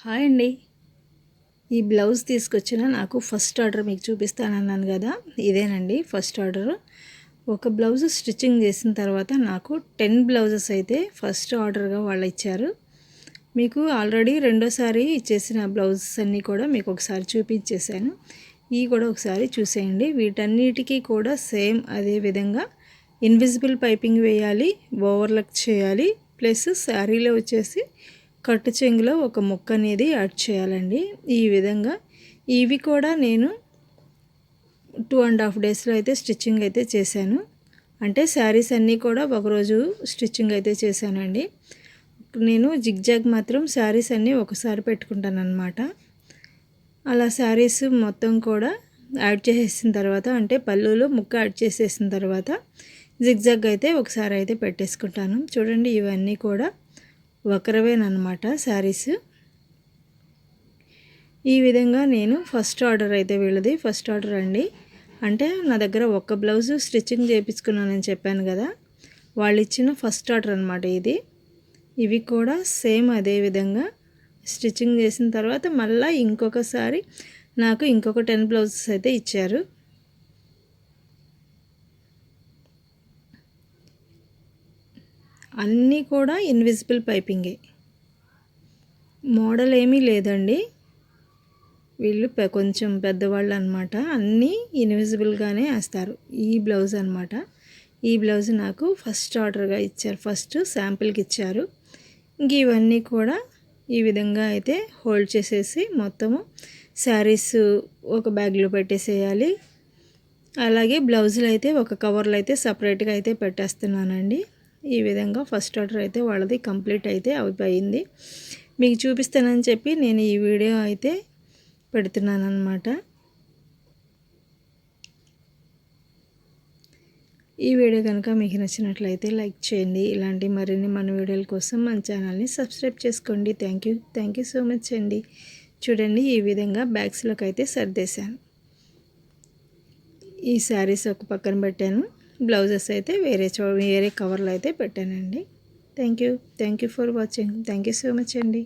Hi అండి. ఈ blouse తీసుకొచ్చిన నాకు ఫస్ట్ ఆర్డర్ మీకు చూపిస్తానన్నాను కదా, ఇదేనండి ఫస్ట్ ఆర్డర్. ఒక బ్లౌజ్ స్టిచ్చింగ్ చేసిన తర్వాత నాకు 10 బ్లౌజెస్ అయితే ఫస్ట్ ఆర్డర్గా వాళ్ళు ఇచ్చారు. మీకు ఆల్రెడీ రెండోసారి ఇచ్చేసిన బ్లౌజెస్ అన్నీ కూడా మీకు ఒకసారి చూపించేశాను. ఇవి కూడా ఒకసారి చూసేయండి. వీటన్నిటికీ కూడా సేమ్ అదే విధంగా ఇన్విజిబుల్ పైపింగ్ వేయాలి, ఓవర్లక్ చేయాలి, ప్లస్ శారీలో వచ్చేసి కట్టు చెంగులో ఒక ముక్క అనేది యాడ్ చేయాలండి. ఈ విధంగా ఇవి కూడా నేను 2.5 డేస్లో అయితే స్టిచ్చింగ్ అయితే చేశాను. అంటే శారీస్ అన్నీ కూడా ఒకరోజు స్టిచ్చింగ్ అయితే చేశానండి. నేను జిగ్జాగ్ మాత్రం శారీస్ అన్నీ ఒకసారి పెట్టుకుంటాను అన్నమాట. అలా శారీస్ మొత్తం కూడా యాడ్ చేసేసిన తర్వాత, అంటే పళ్ళులో ముక్క యాడ్ చేసేసిన తర్వాత జిగ్జాగ్ అయితే ఒకసారి అయితే పెట్టేసుకుంటాను. చూడండి, ఇవన్నీ కూడా ఒకరవేనమాట శారీస్. ఈ విధంగా నేను ఫస్ట్ ఆర్డర్ అయితే వీళ్ళది ఫస్ట్ ఆర్డర్ అండి. అంటే నా దగ్గర ఒక్క బ్లౌజు స్టిచ్చింగ్ చేయించుకున్నానని చెప్పాను కదా, వాళ్ళు ఇచ్చిన ఫస్ట్ ఆర్డర్ అనమాట ఇది. ఇవి కూడా సేమ్ అదే విధంగా స్టిచ్చింగ్ చేసిన తర్వాత మళ్ళీ ఇంకొకసారి నాకు ఇంకొక 10 బ్లౌజెస్ అయితే ఇచ్చారు. అన్నీ కూడా ఇన్విజిబుల్ పైపింగే, మోడల్ ఏమీ లేదండి. వీళ్ళు కొంచెం పెద్దవాళ్ళు అనమాట. అన్నీ ఇన్విజిబుల్గానే వేస్తారు. ఈ బ్లౌజ్ అనమాట. ఈ బ్లౌజ్ నాకు ఫస్ట్ ఆర్డర్గా ఇచ్చారు, ఫస్ట్ శాంపిల్కి ఇచ్చారు. ఇంక ఇవన్నీ కూడా ఈ విధంగా అయితే హోల్డ్ చేసేసి మొత్తము శారీస్ ఒక బ్యాగ్లో పెట్టేసేయాలి. అలాగే బ్లౌజులు అయితే ఒక కవర్లో అయితే సపరేట్గా అయితే పెట్టేస్తున్నానండి. ఈ విధంగా ఫస్ట్ ఆర్డర్ అయితే వాళ్ళది కంప్లీట్ అయితే అయిపోయింది. మీకు చూపిస్తానని చెప్పి నేను ఈ వీడియో అయితే పెడుతున్నాను అన్నమాట. ఈ వీడియో కనుక మీకు నచ్చినట్లయితే లైక్ చేయండి. ఇలాంటి మరిన్ని మన వీడియోల కోసం మన ఛానల్ని సబ్స్క్రైబ్ చేసుకోండి. థ్యాంక్ యూ సో మచ్ అండి. చూడండి, ఈ విధంగా బ్యాగ్స్లోకి అయితే సర్దేశాను. ఈ శారీస్ ఒక పక్కన పెట్టాను, బ్లౌజెస్ అయితే వేరే కవర్లో అయితే పెట్టానండి. Thank you for watching. Thank you so much అండి.